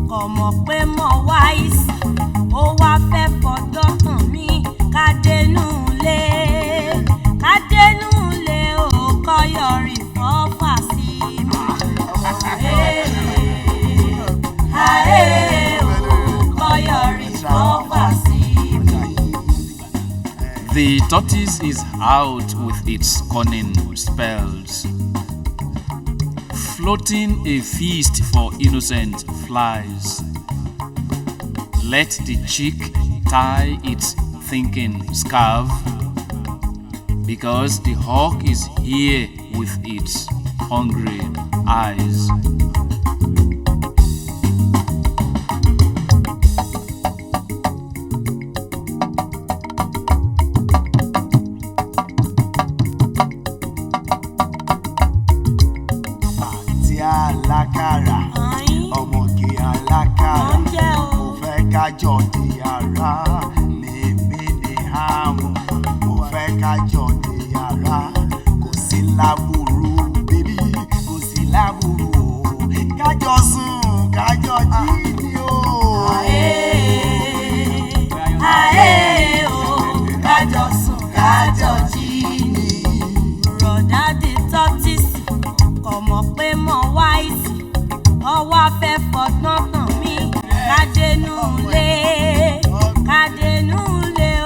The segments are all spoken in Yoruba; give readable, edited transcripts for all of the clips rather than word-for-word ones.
kò mọ̀ pé mo wise ó wá fẹ́ fọ̀dọ̀ hàn mí ká dénú lé ó kọ́ yọrí fọ́fà sí mi. Ó kọ́ yọrí fọ́fà sí mi. The tortoise is out with its cunning spells, floating a feast for innocent flies. Let the chick tie its thinking scarf, because the hawk is here with its hungry eyes. Alakara, ọmọge alakara, mo fẹ́ kájọ di ara, mímí ni hámù, mo fẹ́ kájọ di ara, kò sí láburú, bébí, kò sí láburú o, kájọ sùn, kájọ jí ni o. Kájọ sùn, kájọ jí ni. Rọ̀dá di tortoise, kò mọ̀ pé mo wise. Ọwọ́ afẹ́ fọ̀gbọ́n hàn mí ká dénú lé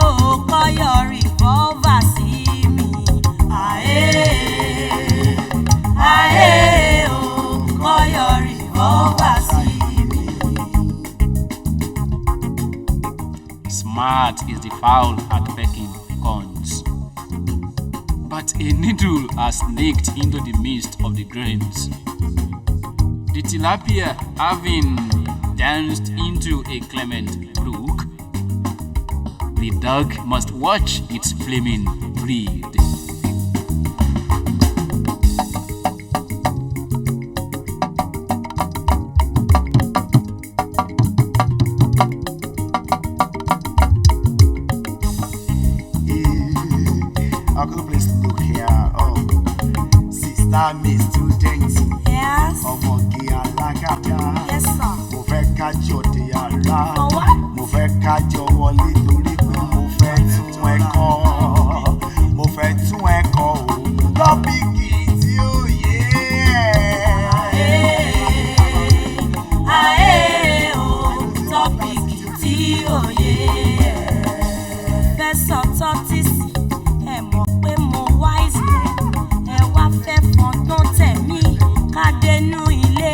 ó kọ́ yọrí fọ́fà sí mi. Ó kọ́ yọrí fọ́fà sí mi. Smart is the fowl at pecking corns, but a needle has snaked into the midst of the grains. The tilapia, having danced into a clement brook, the dog must watch its flaming breed. I'll go to place to look here. Oh, sister, me student. Yes. Ọmọge alákàtà. Yes, sir. Mo fẹ́ kájọ di ara. For what? Mo fẹ́ kájọ wọlé torí pé mo fẹ́ tún ẹ̀kọ́. Mo fẹ́ tún ẹ̀kọ́ o. Tọ́pìkì tí ó yé. Tọ́pìkì tí ó yé. Fẹ́ sọ tortoise, ẹ mọ̀ pé mo wise. Ẹ wá fẹ́ fọ̀gbọ́n tẹ̀mí ká dénú ilé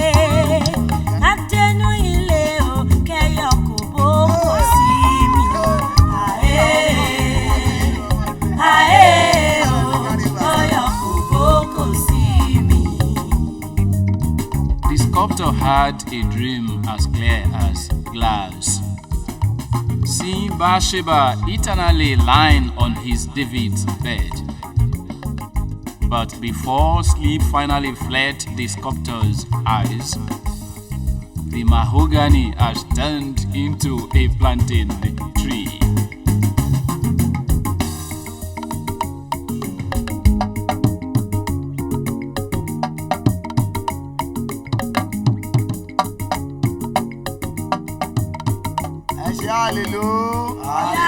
o kẹ́yọ̀ kò bókò sí mi. Kẹ́yọ̀ kò bókò sí mi. The sculptor had a dream as clear as glass. Seeing Bathsheba eternally lying on his David's bed. But before sleep finally fled the sculptor's eyes, the mahogany has turned into a plantain tree. Ẹ ṣe hallelujah. Ẹ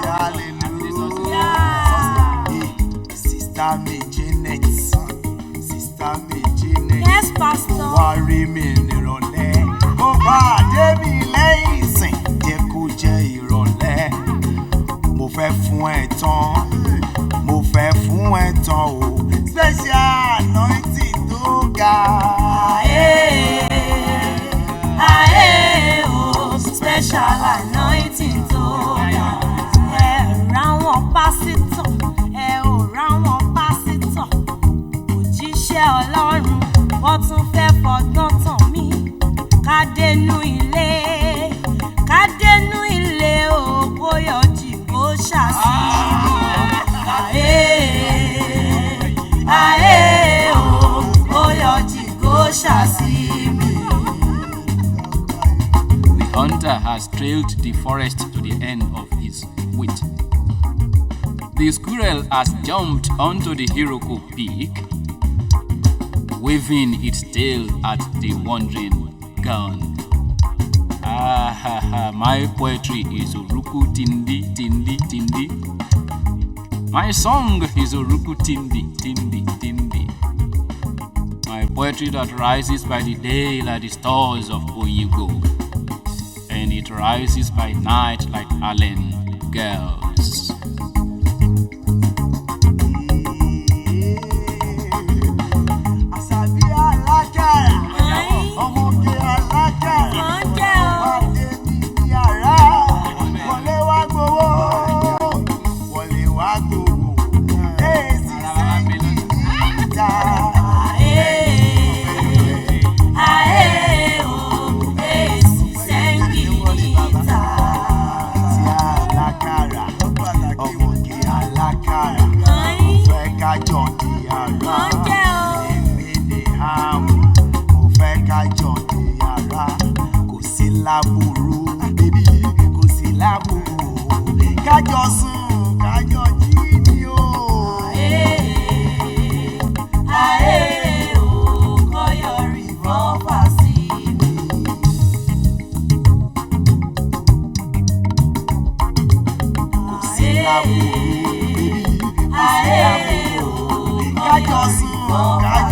ṣe hallelujah. Sister me Janet. Yes, pastor. Wá rí mi nírọ̀lẹ́. Ó bá dé mi lẹ́yìn ìsìn. Jẹ́ kó jẹ́ ìrọ̀lẹ́. Mo fẹ́ fún ẹ tán. Mo fẹ́ fún ẹ tán o. Special anointing tó ga. Special anointing tó ga. Ẹ ráwọn pásítọ̀, ẹ ò ráwọn pásítọ̀. Òjíṣẹ́ Ọlọ́run, wọ́n tún fẹ́ fọgbọ́n tàn mí. Ká dénú ilé o kó yọjú kó ṣàṣì mi. Kó yọjú kó ṣàṣì mi. The hunter has trailed the forest to the end of his wit. The squirrel has jumped onto the Hiroko peak, waving its tail at the wandering gun. My poetry is Uruku Tindi, Tindi, Tindi. My song is Uruku Tindi, Tindi, Tindi. My poetry that rises by the day like the stars of Oyigo, and it rises by night like Allen girls. Asabi alakara, ọmọge alakara, ọmọdé mi ní yàrá, wọlé wá gbowó, wọlé wá gbowó, èsì sẹ́yìn níta. Ọmọge alakara, mo fẹ́ kájọ di ara. Èmi ni àmú, mo fẹ́ kájọ di ara. Kò sí láburú, bébí, kò sí láburú. Kájọ sùn, kájọ jí ni o. Kọ́yọ̀ rìvọ́fà sí mi. Kò sí láburú, bébí, kò sí láburú. Kájọ sùn, kájọ